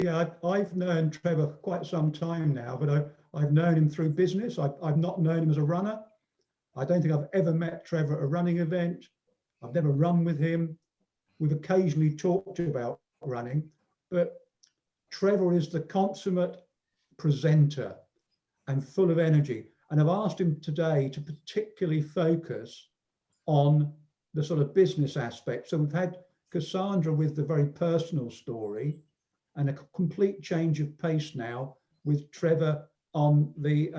Yeah, I've known Trevor for quite some time now, but I've known him through business. I've not known him as a runner. I don't think I've ever met Trevor at a running event. I've never run with him. We've occasionally talked about running, but Trevor is the consummate presenter and full of energy. And I've asked him today to particularly focus on the sort of business aspect. So we've had Cassandra with the very personal story and a complete change of pace now with Trevor on the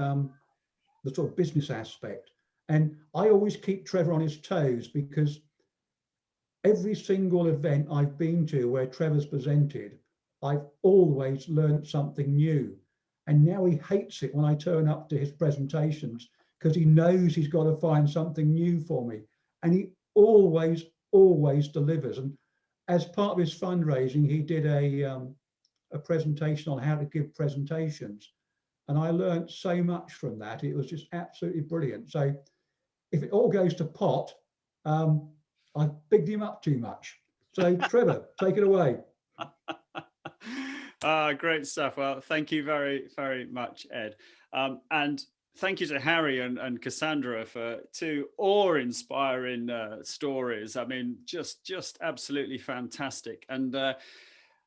sort of business aspect. And I always keep Trevor on his toes, because every single event I've been to where Trevor's presented, I've always learned something new. And now he hates it when I turn up to his presentations, because he knows he's got to find something new for me. And he always delivers. And as part of his fundraising, he did a presentation on how to give presentations. And I learned so much from that. It was just absolutely brilliant. So if it all goes to pot, I've bigged him up too much. So Trevor, take it away. Great stuff. Well, thank you very, very much, Ed. And thank you to Harry and Cassandra for two awe-inspiring stories. I mean, just absolutely fantastic. And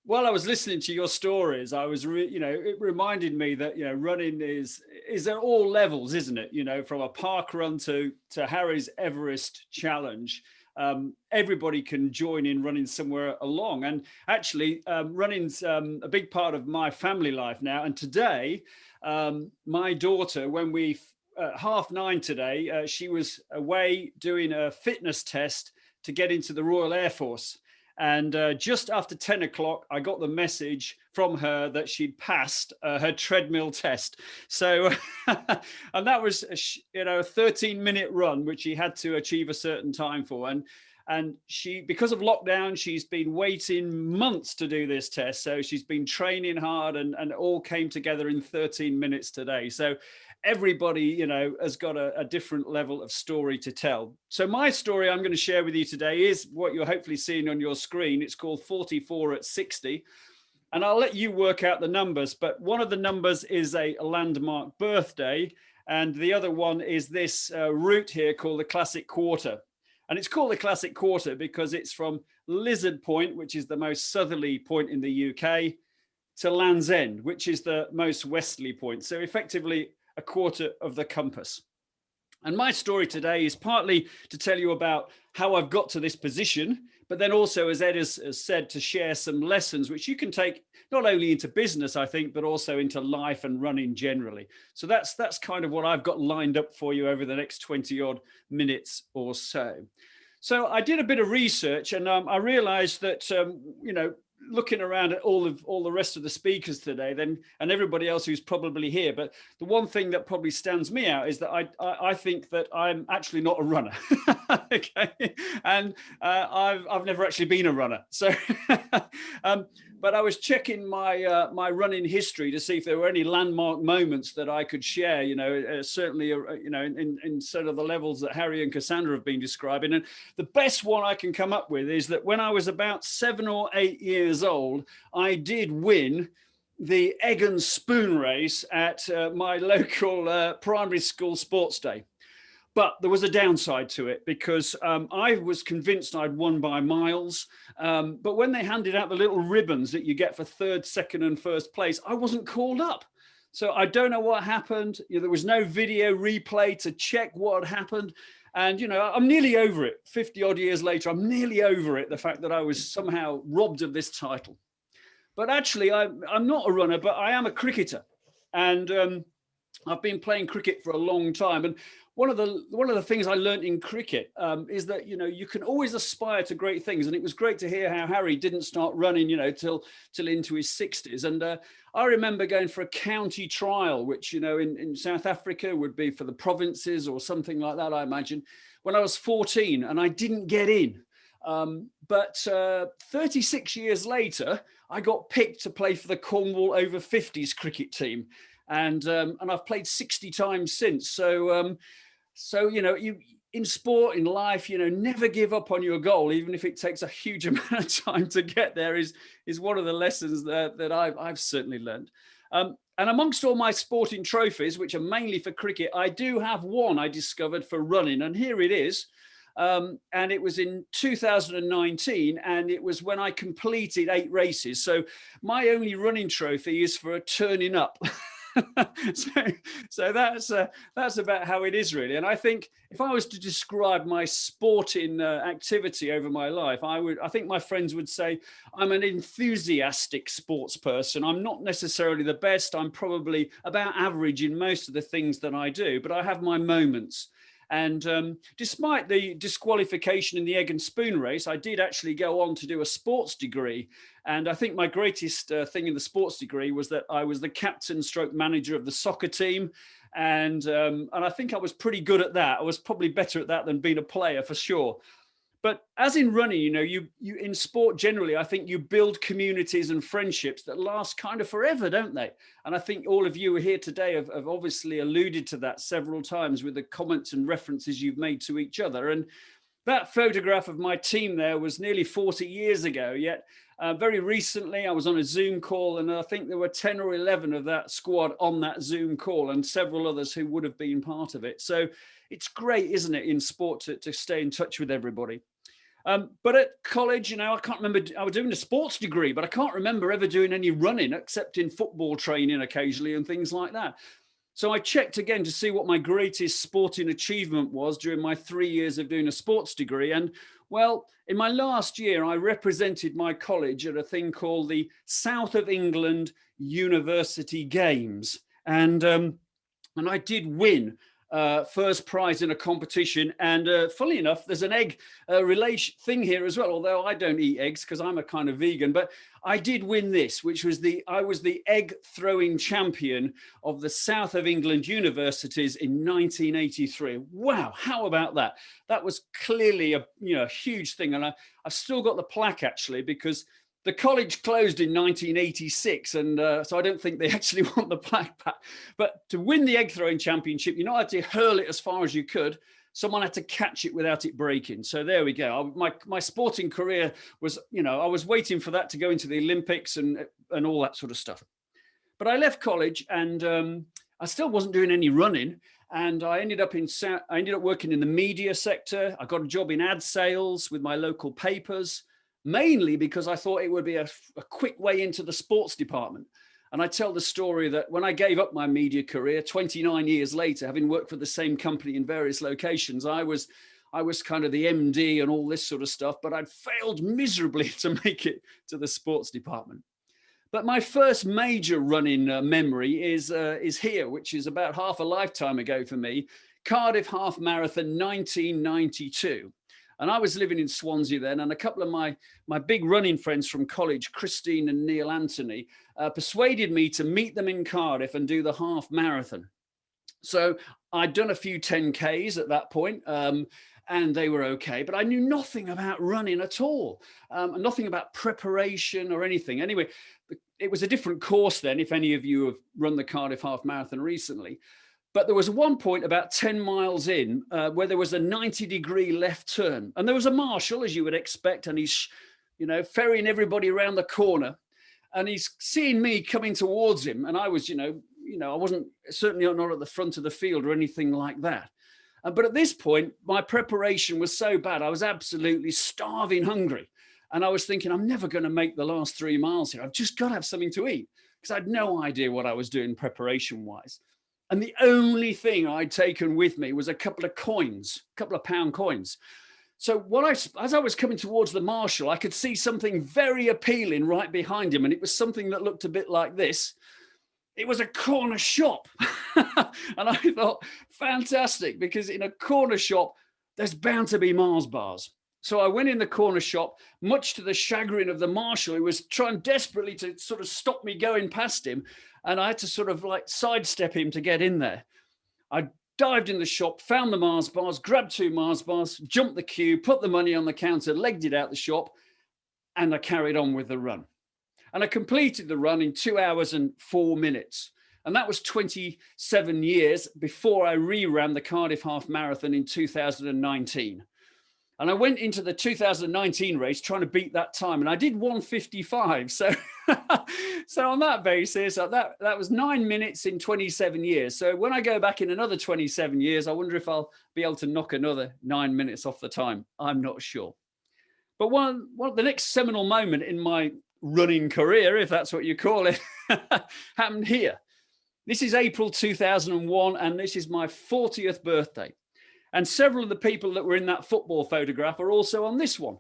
while I was listening to your stories, I was, it reminded me that, running is at all levels, isn't it? From a park run to Harry's Everest challenge. Everybody can join in running somewhere along. And actually, running's a big part of my family life now. And today, my daughter, when we 9:30 today, she was away doing a fitness test to get into the Royal Air Force. And just after 10 o'clock, I got the message from her that she'd passed her treadmill test. So, and that was, a 13-minute run, which she had to achieve a certain time for. And she, because of lockdown, she's been waiting months to do this test. So she's been training hard, and it all came together in 13 minutes today. So everybody, has got a different level of story to tell. So my story I'm going to share with you today is what you're hopefully seeing on your screen. It's called 44 at 60. And I'll let you work out the numbers, but one of the numbers is a landmark birthday. And the other one is this route here called the Classic Quarter. And it's called the Classic Quarter because it's from Lizard Point, which is the most southerly point in the UK, to Land's End, which is the most westerly point. So effectively a quarter of the compass. And my story today is partly to tell you about how I've got to this position, but then also, as Ed has said, to share some lessons which you can take not only into business, I think, but also into life and running generally. So that's kind of what I've got lined up for you over the next 20 odd minutes or so. So I did a bit of research, and I realized that, looking around at all the rest of the speakers today, and everybody else who's probably here, but the one thing that probably stands me out is that I think that I'm actually not a runner. Okay, and I've never actually been a runner. So, but I was checking my running history to see if there were any landmark moments that I could share. Certainly, in sort of the levels that Harry and Cassandra have been describing. And the best one I can come up with is that when I was about 7 or 8 years old, I did win the egg and spoon race at my local primary school sports day. But there was a downside to it because I was convinced I'd won by miles. But when they handed out the little ribbons that you get for third, second and first place, I wasn't called up. So I don't know what happened. There was no video replay to check what had happened. And, I'm nearly over it. 50 odd years later, I'm nearly over it. The fact that I was somehow robbed of this title. But actually, I'm not a runner, but I am a cricketer. And I've been playing cricket for a long time. And one of the things I learned in cricket is that, you can always aspire to great things. And it was great to hear how Harry didn't start running, till into his 60s. And I remember going for a county trial, which, in South Africa would be for the provinces or something like that, I imagine, when I was 14, and I didn't get in. But 36 years later, I got picked to play for the Cornwall over 50s cricket team. And I've played 60 times since. So in sport, in life, never give up on your goal, even if it takes a huge amount of time to get there, is one of the lessons that I've certainly learned. And amongst all my sporting trophies, which are mainly for cricket, I do have one I discovered for running, and here it is. And it was in 2019, and it was when I completed 8 races. So my only running trophy is for turning up. so that's about how it is, really. And I think if I was to describe my sporting activity over my life, I think my friends would say I'm an enthusiastic sports person. I'm not necessarily the best. I'm probably about average in most of the things that I do, but I have my moments. And despite the disqualification in the egg and spoon race, I did actually go on to do a sports degree. And I think my greatest thing in the sports degree was that I was the captain stroke manager of the soccer team. And I think I was pretty good at that. I was probably better at that than being a player, for sure. But as in running, you in sport generally, I think you build communities and friendships that last kind of forever, don't they? And I think all of you here today have obviously alluded to that several times with the comments and references you've made to each other. And that photograph of my team there was nearly 40 years ago, yet very recently I was on a Zoom call, and I think there were 10 or 11 of that squad on that Zoom call, and several others who would have been part of it. So it's great, isn't it, in sport to stay in touch with everybody. But at college, I can't remember, I was doing a sports degree, but I can't remember ever doing any running except in football training occasionally and things like that. So I checked again to see what my greatest sporting achievement was during my 3 years of doing a sports degree. And well, in my last year, I represented my college at a thing called the South of England University Games. And I did win first prize in a competition. And funnily enough, there's an egg relation thing here as well, although I don't eat eggs because I'm a kind of vegan. But I did win this, which was I was the egg throwing champion of the South of England universities in 1983. Wow, how about that? That was clearly a huge thing. And I've still got the plaque, actually, because the college closed in 1986, and so I don't think they actually want the plaque back. But to win the egg throwing championship, you had to hurl it as far as you could. Someone had to catch it without it breaking. So there we go. My sporting career was, I was waiting for that to go into the Olympics and all that sort of stuff. But I left college, and I still wasn't doing any running. And I ended up working in the media sector. I got a job in ad sales with my local papers, mainly because I thought it would be a quick way into the sports department. And I tell the story that when I gave up my media career 29 years later, having worked for the same company in various locations, I was kind of the MD and all this sort of stuff, but I'd failed miserably to make it to the sports department. But my first major running memory is here, which is about half a lifetime ago for me, Cardiff Half Marathon 1992. And I was living in Swansea then, and a couple of my big running friends from college, Christine and Neil Anthony, persuaded me to meet them in Cardiff and do the half marathon. So I'd done a few 10Ks at that point, and they were okay, but I knew nothing about running at all, nothing about preparation or anything. Anyway, it was a different course then, if any of you have run the Cardiff Half Marathon recently. But there was one point about 10 miles in where there was a 90-degree left turn. And there was a marshal, as you would expect, and he's, ferrying everybody around the corner. And he's seeing me coming towards him. And I was, I wasn't certainly not at the front of the field or anything like that. But at this point, my preparation was so bad, I was absolutely starving hungry. And I was thinking, I'm never going to make the last 3 miles here. I've just got to have something to eat, because I had no idea what I was doing preparation-wise. And the only thing I'd taken with me was a couple of pound coins. So as I was coming towards the marshal, I could see something very appealing right behind him. And it was something that looked a bit like this. It was a corner shop. And I thought, fantastic, because in a corner shop, there's bound to be Mars bars. So I went in the corner shop, much to the chagrin of the marshal, who was trying desperately to sort of stop me going past him. And I had to sort of like sidestep him to get in there. I dived in the shop, found the Mars bars, grabbed 2 Mars bars, jumped the queue, put the money on the counter, legged it out the shop, and I carried on with the run. And I completed the run in 2 hours and 4 minutes. And that was 27 years before I reran the Cardiff Half Marathon in 2019. And I went into the 2019 race trying to beat that time, and I did 1:55. So, so on that basis, that was 9 minutes in 27 years. So when I go back in another 27 years, I wonder if I'll be able to knock another 9 minutes off the time. I'm not sure. But the next seminal moment in my running career, if that's what you call it, happened here. This is April 2001, and this is my 40th birthday. And several of the people that were in that football photograph are also on this one,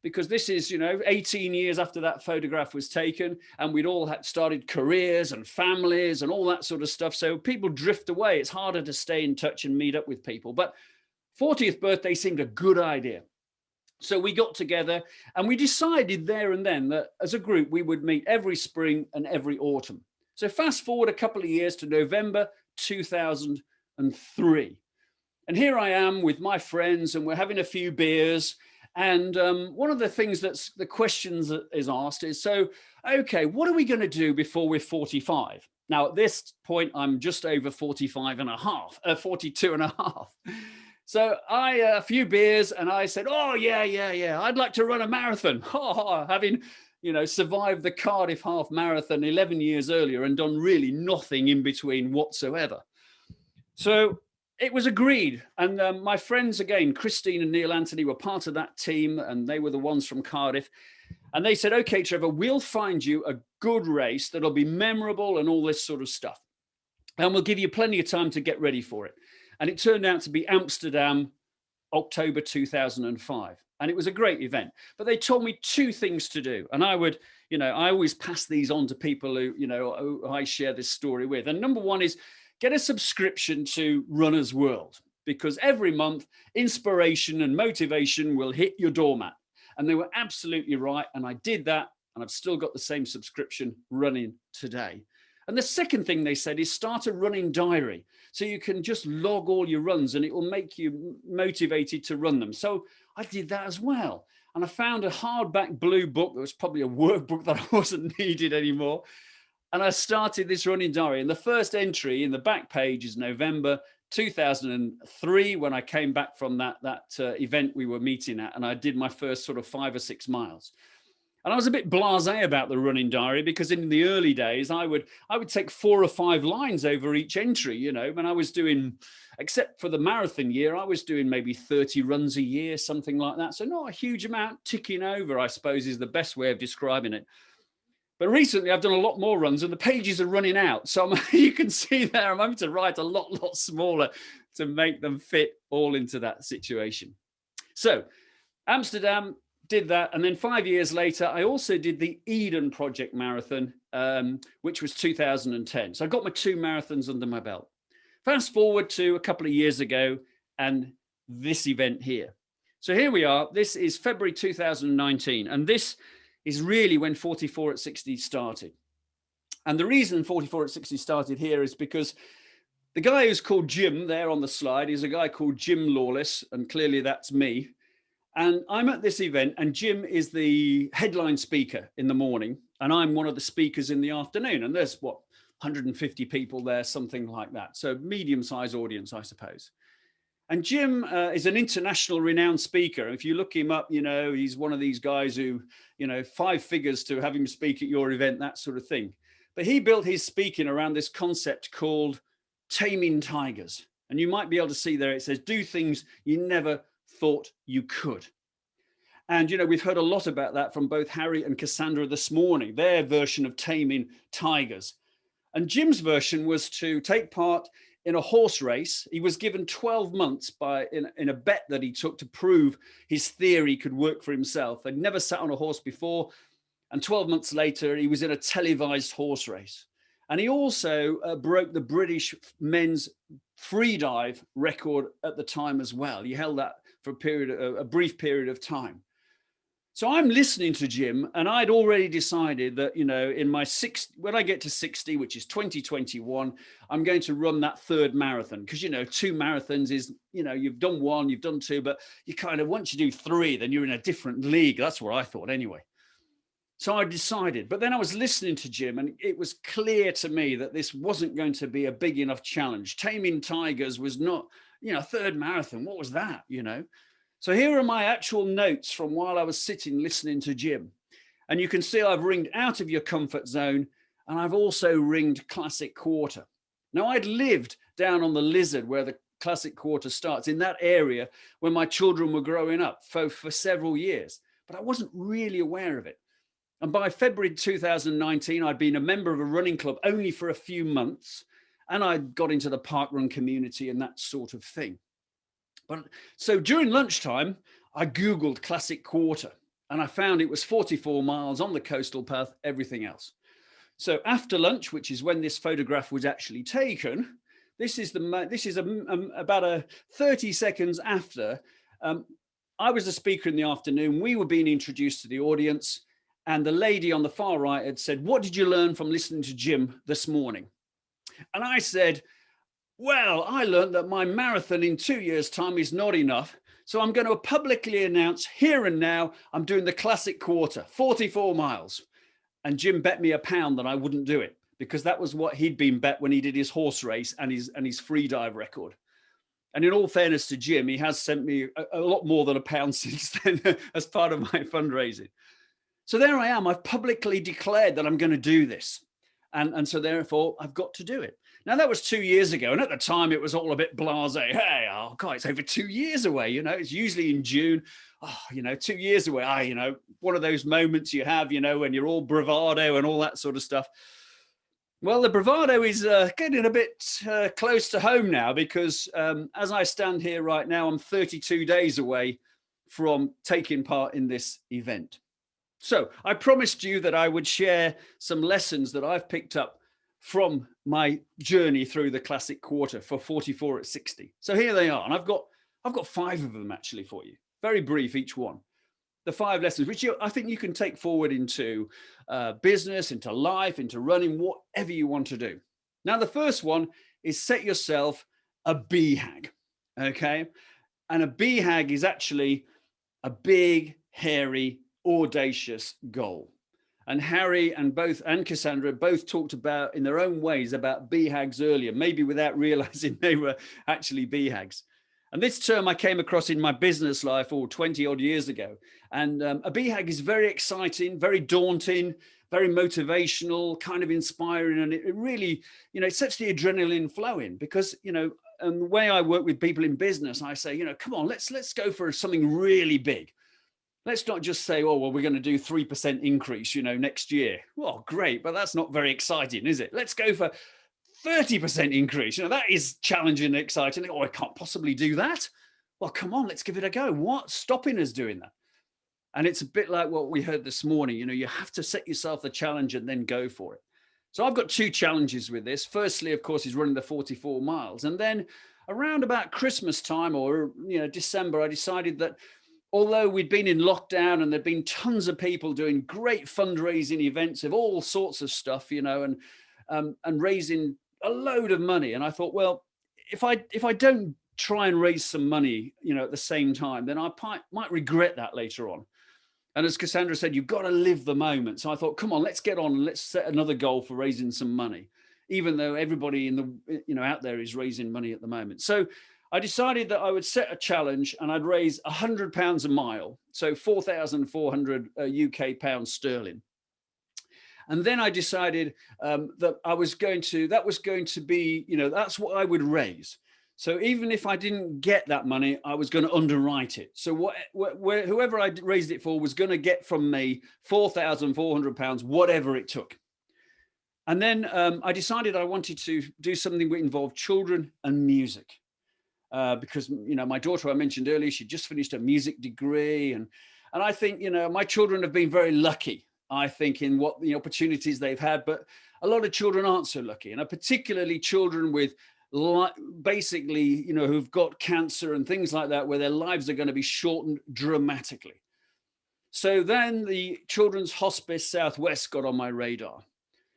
because this is, 18 years after that photograph was taken, and we'd all started careers and families and all that sort of stuff. So people drift away. It's harder to stay in touch and meet up with people. But 40th birthday seemed a good idea. So we got together and we decided there and then that as a group, we would meet every spring and every autumn. So fast forward a couple of years to November 2003. And here I am with my friends, and we're having a few beers. And one of the things the questions that is asked is, so, okay, what are we going to do before we're 45? Now, at this point, I'm just over 42 and a half. So a few beers, and I said, oh, yeah, I'd like to run a marathon. Having, survived the Cardiff Half Marathon 11 years earlier and done really nothing in between whatsoever. So it was agreed. And my friends, again, Christine and Neil Anthony, were part of that team, and they were the ones from Cardiff. And they said, okay, Trevor, we'll find you a good race that'll be memorable and all this sort of stuff. And we'll give you plenty of time to get ready for it. And it turned out to be Amsterdam, October 2005. And it was a great event. But they told me two things to do. And I would, I always pass these on to people who I share this story with. And number one is, get a subscription to Runner's World, because every month inspiration and motivation will hit your doormat. And they were absolutely right. And I did that. And I've still got the same subscription running today. And the second thing they said is start a running diary. So you can just log all your runs and it will make you motivated to run them. So I did that as well. And I found a hardback blue book that was probably a workbook that I wasn't needed anymore. And I started this running diary. And the first entry in the back page is November 2003, when I came back from that event we were meeting at. And I did my first sort of 5 or 6 miles. And I was a bit blasé about the running diary, because in the early days, I would take 4 or 5 lines over each entry, when I was doing, except for the marathon year, I was doing maybe 30 runs a year, something like that. So not a huge amount, ticking over, I suppose, is the best way of describing it. But recently I've done a lot more runs and the pages are running out. So you can see there, I'm having to write a lot smaller to make them fit all into that situation. So Amsterdam, did that. And then 5 years later, I also did the Eden Project Marathon, which was 2010. So I got my 2 marathons under my belt. Fast forward to a couple of years ago and this event here. So here we are. This is February 2019. And this is really when 44 at 60 started. And the reason 44 at 60 started here is because the guy who's called Jim there on the slide is a guy called Jim Lawless. And clearly that's me. And I'm at this event and Jim is the headline speaker in the morning. And I'm one of the speakers in the afternoon. And there's 150 people there, something like that. So medium-sized audience, I suppose. And Jim is an international renowned speaker. If you look him up, he's one of these guys who, 5 figures to have him speak at your event, that sort of thing. But he built his speaking around this concept called taming tigers. And you might be able to see there, it says, do things you never thought you could. And, we've heard a lot about that from both Harry and Cassandra this morning, their version of taming tigers. And Jim's version was to take part in a horse race. He was given 12 months in a bet that he took to prove his theory could work for himself. He'd never sat on a horse before. And 12 months later, he was in a televised horse race. And he also broke the British men's free dive record at the time as well. He held that for a brief period of time. So I'm listening to Jim, and I'd already decided that, when I get to 60, which is 2021, I'm going to run that 3rd marathon. Because, 2 marathons is, you've done 1, you've done 2, but you kind of, once you do 3, then you're in a different league. That's what I thought anyway. So I decided, but then I was listening to Jim, and it was clear to me that this wasn't going to be a big enough challenge. Taming tigers was not, a third marathon. What was that, So here are my actual notes from while I was sitting listening to Jim. And you can see I've ringed out of your comfort zone, and I've also ringed Classic Quarter. Now, I'd lived down on the Lizard where the Classic Quarter starts, in that area when my children were growing up for several years, but I wasn't really aware of it. And by February 2019, I'd been a member of a running club only for a few months, and I got into the parkrun community and that sort of thing. But so during lunchtime, I Googled Classic Quarter, and I found it was 44 miles on the coastal path, everything else. So after lunch, which is when this photograph was actually taken, this is about 30 seconds after. I was the speaker in the afternoon. We were being introduced to the audience. And the lady on the far right had said, "What did you learn from listening to Jim this morning?" And I said, "Well, I learned that my marathon in 2 years' time is not enough. So I'm going to publicly announce here and now, I'm doing the Classic Quarter, 44 miles. And Jim bet me £1 that I wouldn't do it, because that was what he'd been bet when he did his horse race and his free dive record. And in all fairness to Jim, he has sent me a lot more than £1 since then as part of my fundraising. So there I am. I've publicly declared that I'm going to do this. And so therefore, I've got to do it. Now, that was 2 years ago. And at the time, it was all a bit blasé. Hey, oh, God, it's over 2 years away. It's usually in June. Oh, 2 years away. One of those moments you have, when you're all bravado and all that sort of stuff. Well, the bravado is getting a bit close to home now, because as I stand here right now, I'm 32 days away from taking part in this event. So I promised you that I would share some lessons that I've picked up from my journey through the Classic Quarter for 44 at 60. So here they are. And I've got 5 of them actually for you. Very brief, each one. The 5 lessons, which I think you can take forward into business, into life, into running, whatever you want to do. Now, the first one is set yourself a BHAG, okay? And a BHAG is actually a big, hairy, audacious goal. And Harry and Cassandra both talked about, in their own ways, about BHAGs earlier, maybe without realizing they were actually BHAGs. And this term I came across in my business life 20 odd years ago. And a BHAG is very exciting, very daunting, very motivational, kind of inspiring. And it really, it sets the adrenaline flowing, because, and the way I work with people in business, I say, come on, let's go for something really big. Let's not just say, oh, well, we're going to do 3% increase, next year. Well, great, but that's not very exciting, is it? Let's go for 30% increase. That is challenging and exciting. Oh, I can't possibly do that. Well, come on, let's give it a go. What's stopping us doing that? And it's a bit like what we heard this morning. You have to set yourself the challenge and then go for it. So I've got 2 challenges with this. Firstly, of course, is running the 44 miles. And then around about Christmas time or, December, I decided that although we'd been in lockdown and there'd been tons of people doing great fundraising events of all sorts of stuff, and raising a load of money. And I thought, well, if I don't try and raise some money, at the same time, then I might regret that later on. And as Cassandra said, you've got to live the moment. So I thought, come on, let's get on and let's set another goal for raising some money, even though everybody out there is raising money at the moment. So I decided that I would set a challenge and I'd raise £100 a mile, so 4,400 UK pounds sterling. And then I decided that that was going to be, that's what I would raise. So even if I didn't get that money, I was going to underwrite it. So whoever I raised it for was going to get from me £4,400, whatever it took. And then I decided I wanted to do something that involved children and music. Because, my daughter, I mentioned earlier, she just finished a music degree. And I think, my children have been very lucky, I think, in what the opportunities they've had. But a lot of children aren't so lucky. And particularly children with basically, who've got cancer and things like that, where their lives are going to be shortened dramatically. So then the Children's Hospice Southwest got on my radar.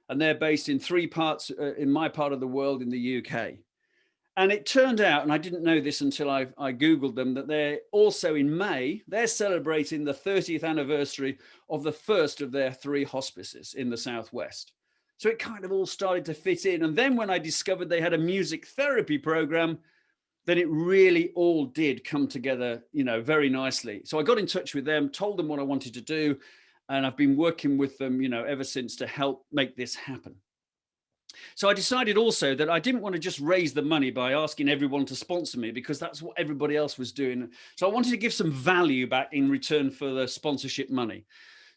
And they're based in 3 parts, in my part of the world, in the UK. And it turned out, and I didn't know this until I Googled them, that they're also in May, they're celebrating the 30th anniversary of the first of their 3 hospices in the Southwest. So it kind of all started to fit in. And then when I discovered they had a music therapy program, then it really all did come together, very nicely. So I got in touch with them, told them what I wanted to do, and I've been working with them, ever since to help make this happen. So I decided also that I didn't want to just raise the money by asking everyone to sponsor me, because that's what everybody else was doing. So I wanted to give some value back in return for the sponsorship money.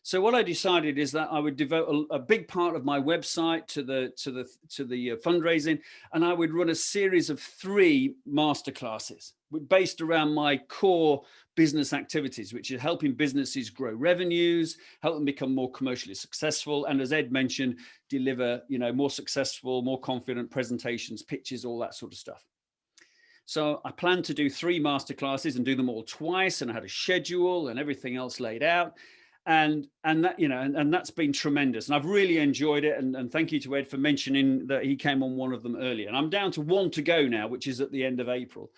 So what I decided is that I would devote a big part of my website to the fundraising, and I would run a series of 3 masterclasses based around my core business activities, which are helping businesses grow revenues, help them become more commercially successful, and as Ed mentioned, deliver more successful, more confident presentations, pitches, all that sort of stuff. So I planned to do 3 masterclasses and do them all twice, and I had a schedule and everything else laid out. And that, and that's been tremendous. And I've really enjoyed it. And thank you to Ed for mentioning that he came on one of them earlier. And I'm down to 1 to go now, which is at the end of April.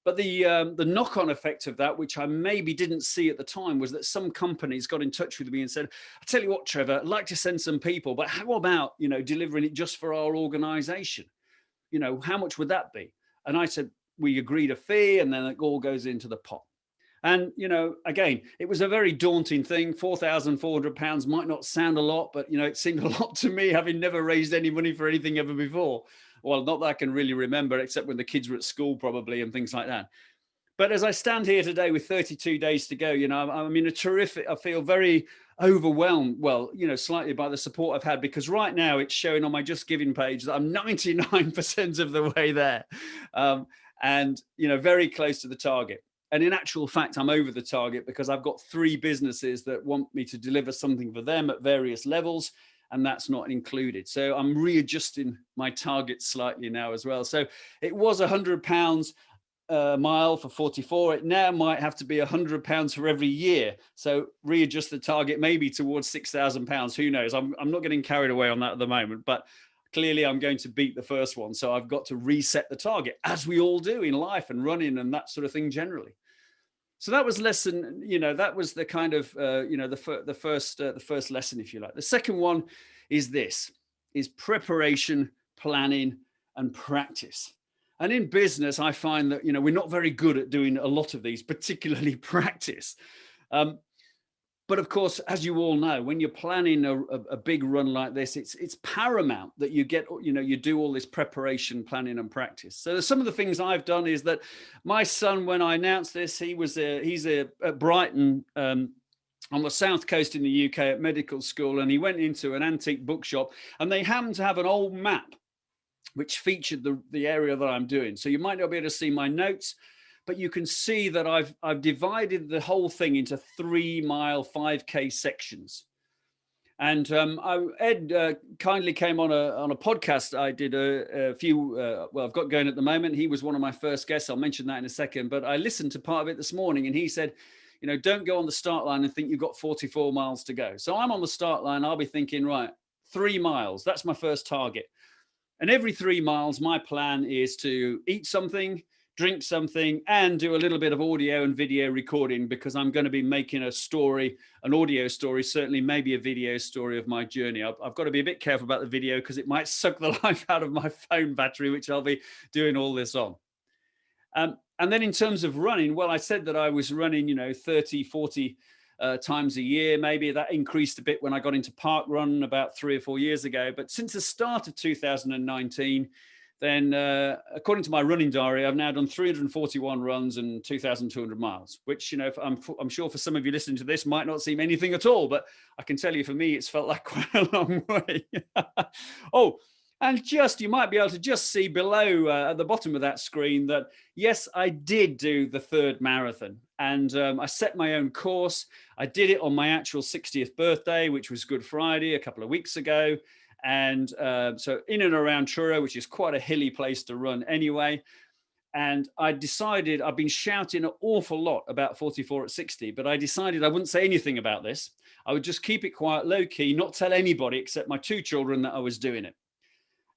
But the knock-on effect of that, which I maybe didn't see at the time, was that some companies got in touch with me and said, "I tell you what, Trevor, I'd like to send some people, but how about, delivering it just for our organization? How much would that be?" And I said, we agreed a fee, and then it all goes into the pot. And, again, it was a very daunting thing. £4,400 might not sound a lot, but, it seemed a lot to me, having never raised any money for anything ever before. Well, not that I can really remember, except when the kids were at school probably and things like that. But as I stand here today with 32 days to go, I feel very overwhelmed, slightly by the support I've had, because right now it's showing on my Just Giving page that I'm 99% of the way there. And, very close to the target. And in actual fact, I'm over the target, because I've got 3 businesses that want me to deliver something for them at various levels, and that's not included. So I'm readjusting my target slightly now as well. So it was £100 a mile for 44. It now might have to be £100 for every year. So readjust the target maybe towards £6,000. Who knows? I'm not getting carried away on that at the moment, but clearly I'm going to beat the first one. So I've got to reset the target, as we all do in life and running and that sort of thing generally. So that was lesson, that was the kind of, the first lesson, if you like. The second one is preparation, planning, and practice. And in business, I find that, we're not very good at doing a lot of these, particularly practice. But of course, as you all know, when you're planning a big run like this, it's paramount that you get, you do all this preparation, planning, and practice. So some of the things I've done is that my son, when I announced this, he's at Brighton, on the south coast in the UK at medical school, and he went into an antique bookshop, and they happened to have an old map which featured the area that I'm doing. So you might not be able to see my notes, but you can see that I've divided the whole thing into 3-mile 5K sections. And Ed kindly came on a podcast. I did a few, I've got going at the moment. He was one of my first guests. I'll mention that in a second. But I listened to part of it this morning, and he said, don't go on the start line and think you've got 44 miles to go. So I'm on the start line. I'll be thinking, right, 3 miles. That's my first target. And every 3 miles, my plan is to eat something, drink something, and do a little bit of audio and video recording, because I'm going to be making a story, an audio story, certainly maybe a video story of my journey. I've got to be a bit careful about the video, because it might suck the life out of my phone battery, which I'll be doing all this on. And then in terms of running, well, I said that I was running, 30, 40 times a year. Maybe that increased a bit when I got into park run about 3 or 4 years ago. But since the start of 2019, then according to my running diary, I've now done 341 runs and 2,200 miles, which, I'm sure for some of you listening to this might not seem anything at all, but I can tell you, for me, it's felt like quite a long way. Oh, and you might be able to just see below at the bottom of that screen that, yes, I did do the 3rd marathon, and I set my own course. I did it on my actual 60th birthday, which was Good Friday a couple of weeks ago. And so in and around Truro, which is quite a hilly place to run anyway. And I decided, I've been shouting an awful lot about 44 at 60, but I decided I wouldn't say anything about this. I would just keep it quiet, low key, not tell anybody except my 2 children that I was doing it.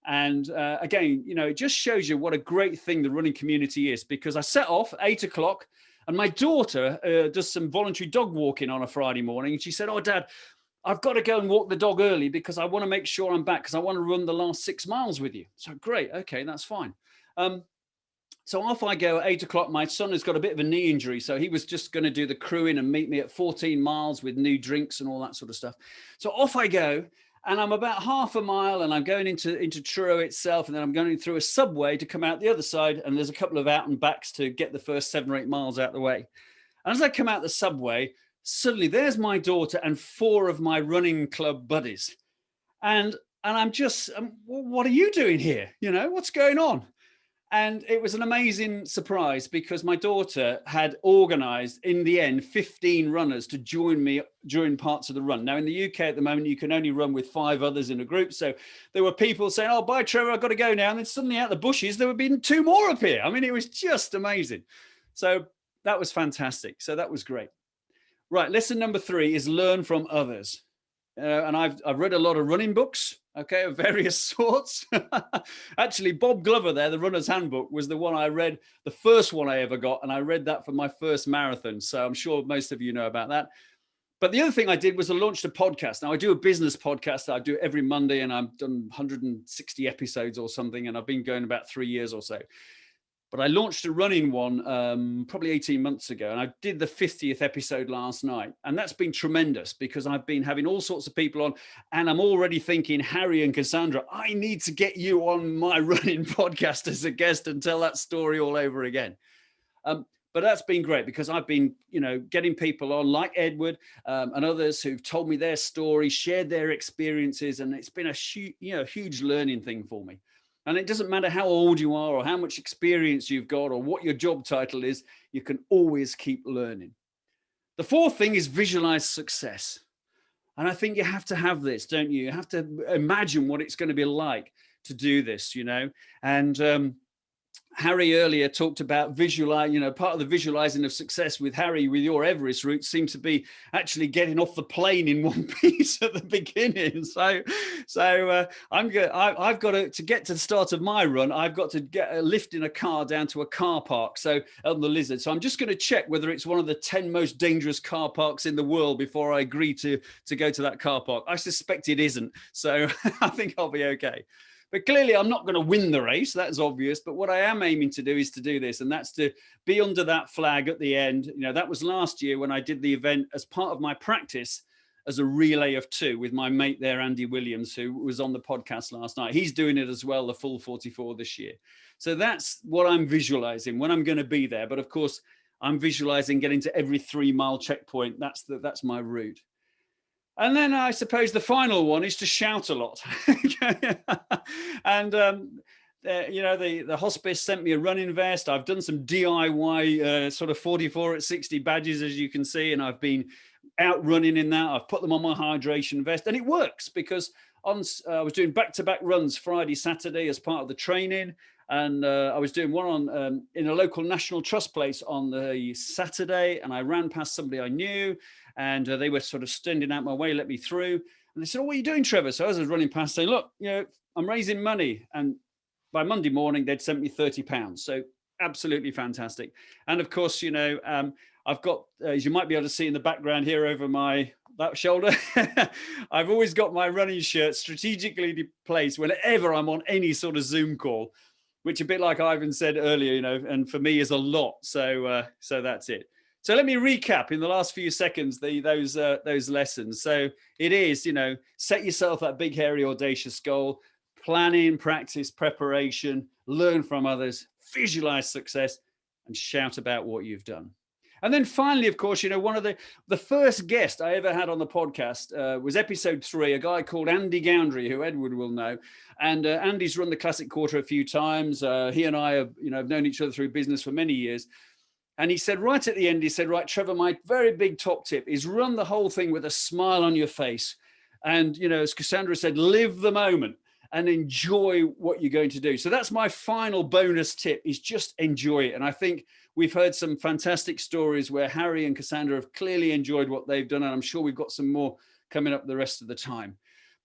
And again, it just shows you what a great thing the running community is, because I set off at 8 o'clock and my daughter does some voluntary dog walking on a Friday morning. And she said, "Oh, Dad, I've got to go and walk the dog early because I want to make sure I'm back because I want to run the last 6 miles with you." So great. Okay, that's fine. So off I go at 8 o'clock. My son has got a bit of a knee injury, so he was just going to do the crewing and meet me at 14 miles with new drinks and all that sort of stuff. So off I go, and I'm about half a mile, and I'm going into Truro itself, and then I'm going through a subway to come out the other side, and there's a couple of out and backs to get the first 7 or 8 miles out of the way. And as I come out the subway, suddenly there's my daughter and 4 of my running club buddies. And I'm just, what are you doing here? What's going on? And it was an amazing surprise because my daughter had organized, in the end, 15 runners to join me during parts of the run. Now, in the UK at the moment, you can only run with 5 others in a group. So there were people saying, "Oh, bye, Trevor, I've got to go now." And then suddenly out the bushes, there would be 2 more appear. I mean, it was just amazing. So that was fantastic. So that was great. Right. Lesson number 3 is learn from others. And I've read a lot of running books, okay, of various sorts. Actually, Bob Glover there, the Runner's Handbook, was the one I read, the first one I ever got. And I read that for my first marathon. So I'm sure most of you know about that. But the other thing I did was I launched a podcast. Now, I do a business podcast that I do every Monday, and I've done 160 episodes or something. And I've been going about 3 years or so. But I launched a running one probably 18 months ago, and I did the 50th episode last night. And that's been tremendous because I've been having all sorts of people on, and I'm already thinking, Harry and Cassandra, I need to get you on my running podcast as a guest and tell that story all over again. But that's been great because I've been, getting people on like Edward and others who've told me their story, shared their experiences, and it's been a huge learning thing for me. And it doesn't matter how old you are or how much experience you've got or what your job title is, you can always keep learning. The 4th thing is visualize success. And I think you have to have this, don't you? You have to imagine what it's going to be like to do this, And Harry earlier talked about visualize, part of the visualizing of success with Harry with your Everest route seemed to be actually getting off the plane in one piece at the beginning. So I've got to get to the start of my run. I've got to get a lift in a car down to a car park. So on the Lizard. So I'm just going to check whether it's one of the 10 most dangerous car parks in the world before I agree to go to that car park. I suspect it isn't. So I think I'll be okay. But clearly, I'm not going to win the race. That's obvious. But what I am aiming to do is to do this. And that's to be under that flag at the end. That was last year when I did the event as part of my practice as a relay of 2 with my mate there, Andy Williams, who was on the podcast last night. He's doing it as well, the full 44 this year. So that's what I'm visualizing when I'm going to be there. But of course, I'm visualizing getting to every 3-mile checkpoint. That's my route. And then I suppose the final one is to shout a lot. And, the hospice sent me a running vest. I've done some DIY sort of 44 at 60 badges, as you can see. And I've been out running in that. I've put them on my hydration vest. And it works because I was doing back-to-back runs Friday, Saturday as part of the training. And I was doing one on in a local National Trust place on the Saturday. And I ran past somebody I knew. And they were sort of standing out my way, let me through. And they said, "Oh, what are you doing, Trevor?" So as I was running past, saying, "Look, I'm raising money." And by Monday morning, they'd sent me £30. So absolutely fantastic. And of course, I've got, as you might be able to see in the background here over that shoulder, I've always got my running shirt strategically placed whenever I'm on any sort of Zoom call, which a bit like Ivan said earlier, and for me is a lot. So that's it. So let me recap in the last few seconds those lessons. So it is, set yourself that big, hairy, audacious goal, planning, practice, preparation, learn from others, visualize success, and shout about what you've done. And then finally, of course, one of the first guest I ever had on the podcast was episode 3, a guy called Andy Goundry, who Edward will know. And Andy's run the Classic Quarter a few times. He and I have known each other through business for many years. And he said right at the end, he said, "Right, Trevor, my very big top tip is run the whole thing with a smile on your face. And, as Cassandra said, live the moment and enjoy what you're going to do." So that's my final bonus tip, is just enjoy it. And I think we've heard some fantastic stories where Harry and Cassandra have clearly enjoyed what they've done. And I'm sure we've got some more coming up the rest of the time.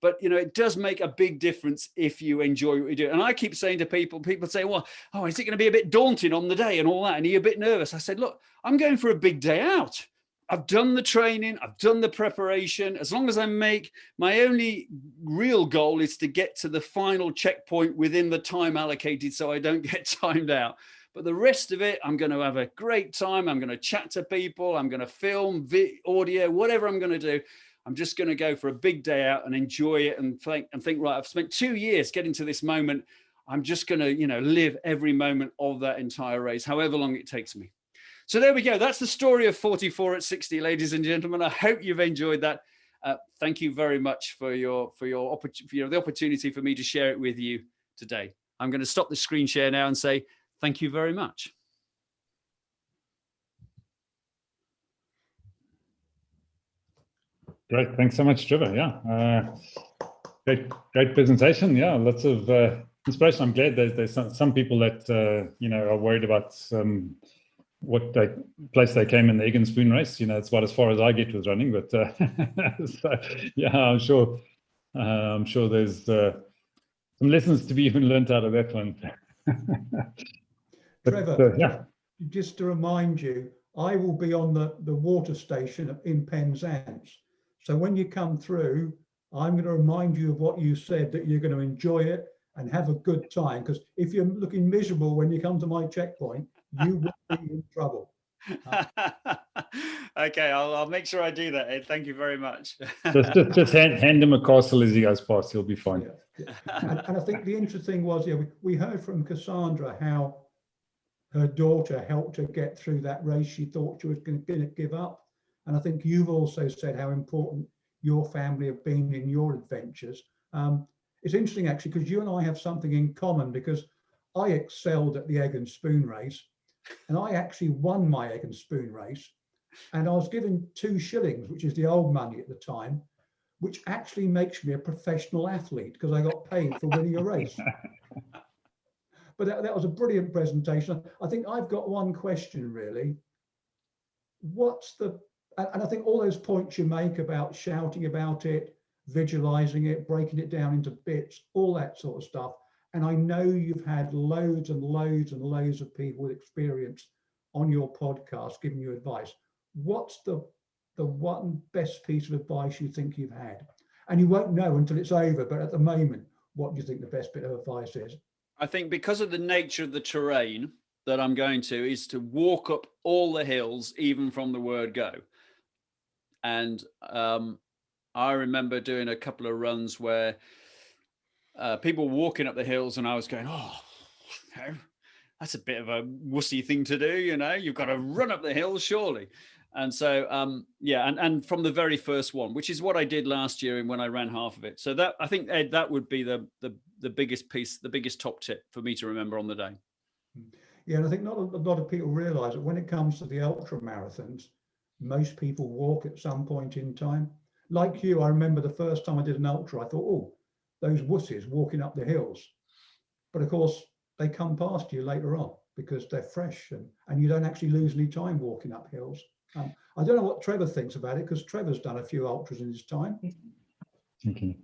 But, you know, it does make a big difference if you enjoy what you do. And I keep saying to people say, well, oh, is it going to be a bit daunting on the day and all that? And you're a bit nervous. I said, look, I'm going for a big day out. I've done the training, I've done the preparation. As long as I make, my only real goal is to get to the final checkpoint within the time allocated so I don't get timed out. But the rest of it, I'm going to have a great time. I'm going to chat to people. I'm going to film, audio, whatever I'm going to do. I'm just going to go for a big day out and enjoy it and think, right, I've spent 2 years getting to this moment. I'm just going to, you know, live every moment of that entire race, however long it takes me. So there we go. That's the story of 44 at 60, ladies and gentlemen. I hope you've enjoyed that. Thank you very much for the opportunity for me to share it with you today. I'm going to stop the screen share now and say thank you very much. Great. Thanks so much, Trevor. Yeah. Great presentation. Yeah. Lots of inspiration. I'm glad that there's some people that, you know, are worried about what place they came in the egg and spoon race. You know, it's about as far as I get with running, but so, yeah, I'm sure there's some lessons to be even learned out of that one. Trevor, yeah. Just to remind you, I will be on the water station in Penzance. So when you come through, I'm going to remind you of what you said, that you're going to enjoy it and have a good time. Because if you're looking miserable when you come to my checkpoint, you will be in trouble. Okay, I'll make sure I do that, Ed. Thank you very much. just hand him a castle as he goes past. He'll be fine. Yeah. And I think the interesting was, yeah, we heard from Cassandra how her daughter helped her get through that race. She thought she was going to give up. And I think you've also said how important your family have been in your adventures. It's interesting, actually, because you and I have something in common, because I excelled at the egg and spoon race. And I actually won my egg and spoon race. And I was given 2 shillings, which is the old money at the time, which actually makes me a professional athlete because I got paid for winning a race. But that was a brilliant presentation. I think I've got one question, really. And I think all those points you make about shouting about it, visualizing it, breaking it down into bits, all that sort of stuff. And I know you've had loads and loads and loads of people with experience on your podcast giving you advice. What's the one best piece of advice you think you've had? And you won't know until it's over, but at the moment, what do you think the best bit of advice is? I think because of the nature of the terrain that I'm going to is to walk up all the hills, even from the word go. And I remember doing a couple of runs where people were walking up the hills and I was going, oh, that's a bit of a wussy thing to do. You know, you've got to run up the hills, surely. And so, yeah, and from the very first one, which is what I did last year and when I ran half of it. So that, I think, Ed, that would be the biggest piece, the biggest top tip for me to remember on the day. Yeah, and I think not a lot of people realise that when it comes to the ultra marathons, most people walk at some point in time. Like you, I remember the first time I did an ultra, I thought, oh, those wussies walking up the hills. But of course, they come past you later on because they're fresh and you don't actually lose any time walking up hills. I don't know what Trevor thinks about it, because Trevor's done a few ultras in his time. Okay.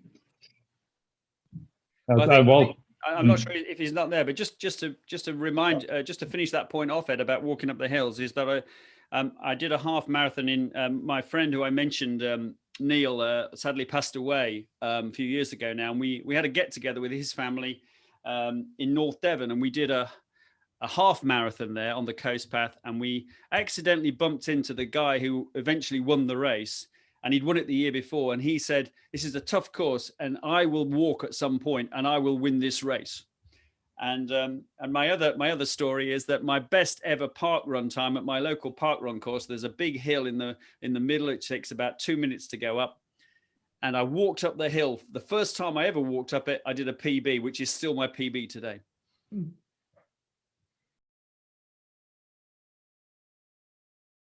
I'm not sure if he's not there, but just to remind, just to finish that point off, Ed, about walking up the hills, is that I did a half marathon in my friend who I mentioned, Neil, sadly passed away a few years ago now, and we had a get together with his family in North Devon, and we did a half marathon there on the coast path, and we accidentally bumped into the guy who eventually won the race, and he'd won it the year before, and he said, this is a tough course and I will walk at some point and I will win this race. And my other story is that my best ever park run time at my local park run course, there's a big hill in the middle. It takes about 2 minutes to go up, and I walked up the hill. The first time I ever walked up it, I did a PB, which is still my PB today.